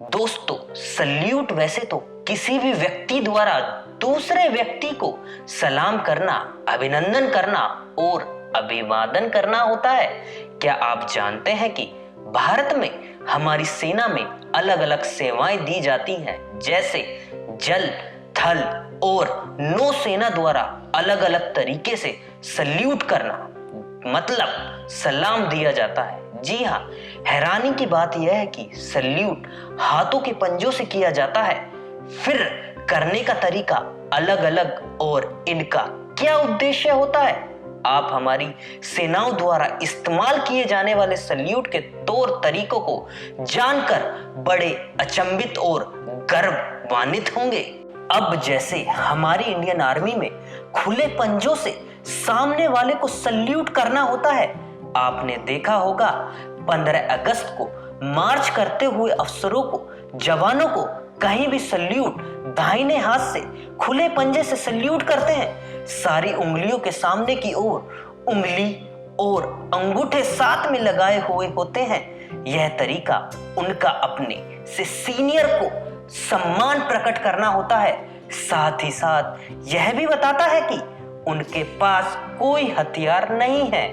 दोस्तों, सल्यूट वैसे तो किसी भी व्यक्ति द्वारा दूसरे व्यक्ति को सलाम करना, अभिनंदन करना और अभिवादन करना होता है। क्या आप जानते हैं कि भारत में हमारी सेना में अलग अलग सेवाएं दी जाती हैं, जैसे जल, थल और नौसेना द्वारा अलग अलग तरीके से सल्यूट करना मतलब सलाम दिया जाता है। जी हाँ, हैरानी की बात यह है कि सल्यूट हाथों के पंजों से किया जाता है, फिर करने का तरीका अलग अलग और इनका क्या उद्देश्य होता है। आप हमारी सेनाओं द्वारा इस्तेमाल किए जाने वाले सल्यूट के तौर तरीकों को जानकर बड़े अचंभित और गर्वान्वित होंगे। अब जैसे हमारी इंडियन आर्मी में खुले पंजों से सामने वाले को सल्यूट करना होता है। आपने देखा होगा 15 अगस्त को मार्च करते हुए अफसरों को, जवानों को कहीं भी सल्यूट दाहिने हाथ से खुले पंजे से सल्यूट करते हैं। सारी उंगलियों के सामने की ओर उंगली और अंगूठे साथ में लगाए हुए होते हैं। यह तरीका उनका अपने से सीनियर को सम्मान प्रकट करना होता है। साथ ही साथ यह भी बताता है कि उनके पास कोई हथियार नहीं है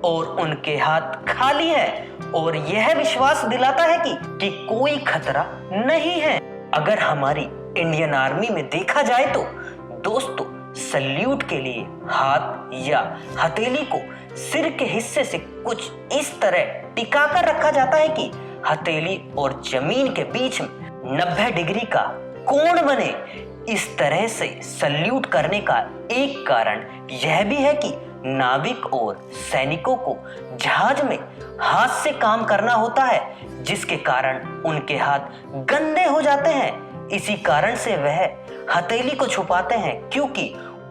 और उनके हाथ खाली है, और यह विश्वास दिलाता है कि कोई खतरा नहीं है। अगर हमारी इंडियन आर्मी में देखा जाए तो दोस्तों, सल्यूट के लिए हाथ या हथेली को सिर के हिस्से से कुछ इस तरह टिकाकर रखा जाता है कि हथेली और जमीन के बीच में 90 डिग्री का कोण बने। इस तरह से सल्यूट करने का एक कारण यह भी है कि नाविक और सैनिकों को जहाज में हाथ से काम करना होता है, जिसके कारण उनके हाथ गंदे हो जाते हैं। इसी कारण से वह हथेली को छुपाते हैं, क्योंकि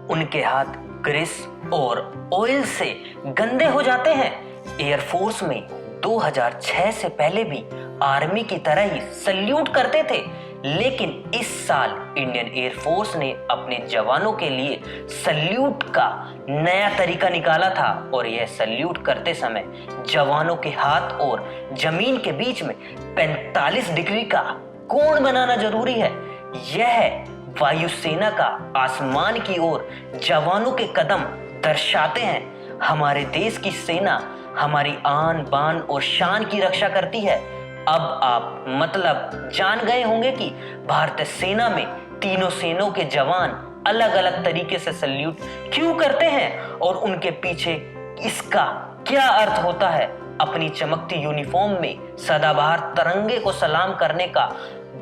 उनके हाथ ग्रीस और ऑयल से गंदे हो जाते हैं। एयरफोर्स में 2006 से पहले भी आर्मी की तरह ही सल्यूट करते थे, लेकिन इस साल इंडियन एयरफोर्स ने अपने जवानों के लिए सल्यूट का नया तरीका निकाला था, और यह सल्यूट करते समय जवानों के हाथ और जमीन के बीच में 45 डिग्री का कोण बनाना जरूरी है। यह वायुसेना का आसमान की ओर जवानों के कदम दर्शाते हैं। हमारे देश की सेना हमारी आन बान और शान की रक्षा करती है। अब आप मतलब जान गए होंगे कि भारतीय सेना में तीनों सेनाओं के जवान अलग अलग तरीके से सल्यूट क्यों करते हैं और उनके पीछे इसका क्या अर्थ होता है। अपनी चमकती यूनिफॉर्म में सदाबहार तिरंगे को सलाम करने का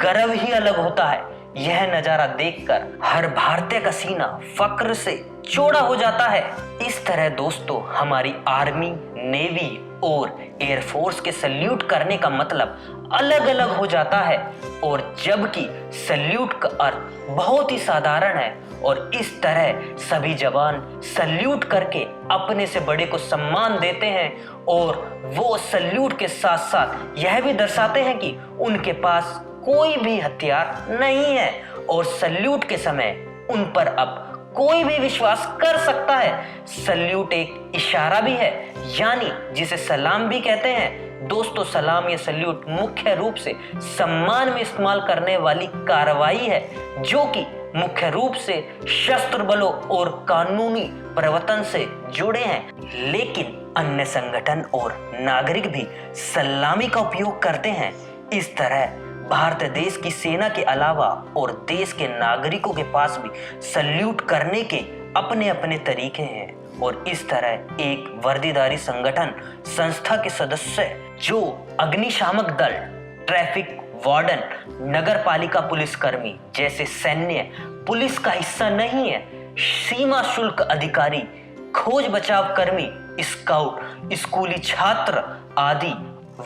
गर्व ही अलग होता है। यह नजारा देखकर हर भारतीय का सीना फक्र से चौड़ा हो जाता है। इस तरह दोस्तों, हमारी आर्मी, नेवी और एयरफोर्स के सल्यूट करने का मतलब अलग अलग हो जाता है, और जबकि सल्यूट का अर्थ बहुत ही साधारण है, और इस तरह सभी जवान सल्यूट करके अपने से बड़े को सम्मान देते हैं, और वो सल्यूट के साथ साथ यह भी दर्शाते हैं कि उनके पास कोई भी हथियार नहीं है, और सल्यूट के समय उन पर अब कोई भी विश्वास कर सकता है। सल्यूट एक इशारा भी है, यानी जिसे सलाम भी कहते हैं। दोस्तों, सलाम या सल्यूट मुख्य रूप से सम्मान में इस्तेमाल करने वाली कार्रवाई है, जो कि मुख्य रूप से शस्त्र बलों और कानूनी प्रवर्तन से जुड़े हैं, लेकिन अन्य संगठन और नागरिक भी सलामी का उपयोग करते हैं। इस तरह भारत देश की सेना के अलावा और देश के नागरिकों के पास भी सल्यूट करने के अपने अपने तरीके हैं, और इस तरह एक वर्दीधारी संगठन संस्था के सदस्य जो अग्निशामक दल, ट्रैफिक वार्डन, नगर पालिका पुलिसकर्मी जैसे सैन्य पुलिस का हिस्सा नहीं है, सीमा शुल्क अधिकारी, खोज बचाव कर्मी, स्काउट, स्कूली छात्र आदि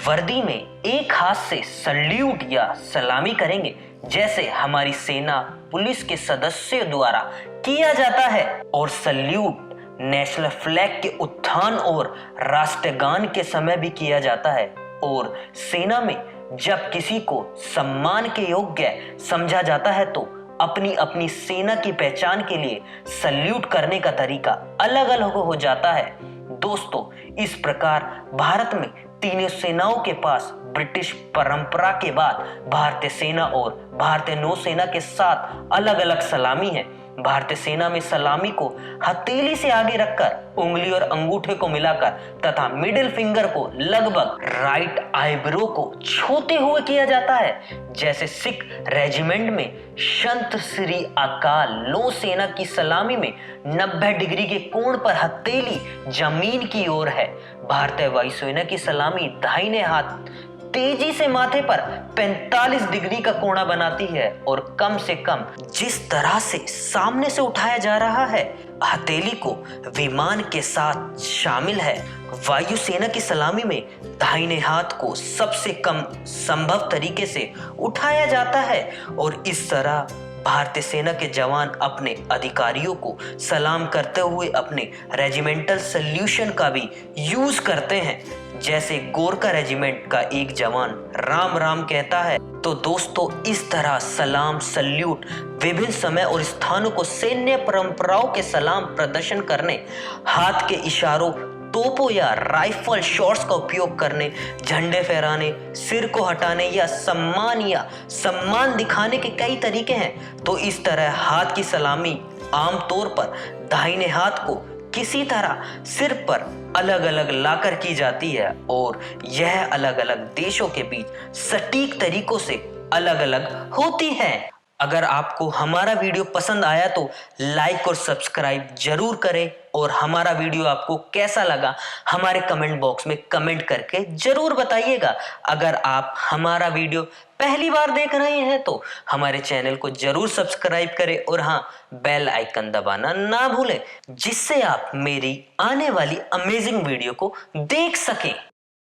वर्दी में एक हाथ से सल्यूट या सलामी करेंगे, जैसे हमारी सेना पुलिस के सदस्यों द्वारा किया जाता है। और सल्यूट नेशनल फ्लैग के उत्थान और राष्ट्रगान के समय भी किया जाता है, और सेना में जब किसी को सम्मान के योग्य समझा जाता है तो अपनी अपनी सेना की पहचान के लिए सल्यूट करने का तरीका अलग अलग हो जाता है। दोस्तों, इस प्रकार भारत में तीनों सेनाओं के पास ब्रिटिश परंपरा के बाद भारतीय सेना और भारतीय नौसेना के साथ अलग अलग सलामी है। भारतीय सेना में सलामी को हथेली से आगे रखकर उंगली और अंगूठे को मिलाकर तथा मिडिल फिंगर को लगभग राइट आईब्रो को छूते हुए किया जाता है। जैसे सिख रेजिमेंट में संत श्री अकाल नौसेना की सलामी में 90 डिग्री के कोण पर हथेली जमीन की ओर है। भारतीय वायुसेना की सलामी दाहिने हाथ तेजी से माथे पर 45 डिग्री का कोणा बनाती है और कम से कम जिस तरह से सामने से उठाया जा रहा है हथेली को विमान के साथ शामिल है। वायुसेना की सलामी में दाहिने हाथ को सबसे कम संभव तरीके से उठाया जाता है और इस तरह भारतीय सेना के जवान अपने अधिकारियों को सलाम करते हुए अपने रेजिमेंटल सल्यूशन का भी यूज करते हैं। जैसे गोरखा रेजिमेंट का एक जवान राम राम कहता है। तो दोस्तों इस तरह सलाम सल्यूट विभिन्न समय और स्थानों को सैन्य परंपराओं के सलाम प्रदर्शन करने, हाथ के इशारों, तोपों या राइफल शॉट्स का उपयोग करने, झंडे फहराने, सिर को हटाने या सम्मान दिखाने के कई तरीके हैं। तो इस तरह हाथ की सलामी आमतौर पर दाहिने हाथ को किसी तरह सिर पर अलग अलग लाकर की जाती है और यह अलग अलग देशों के बीच सटीक तरीकों से अलग अलग होती है। अगर आपको हमारा वीडियो पसंद आया तो लाइक और सब्सक्राइब जरूर करें और हमारा वीडियो आपको कैसा लगा हमारे कमेंट बॉक्स में कमेंट करके जरूर बताइएगा। अगर आप हमारा वीडियो पहली बार देख रहे हैं तो हमारे चैनल को जरूर सब्सक्राइब करें और हाँ, बेल आइकन दबाना ना भूलें जिससे आप मेरी आने वाली अमेजिंग वीडियो को देख सकें।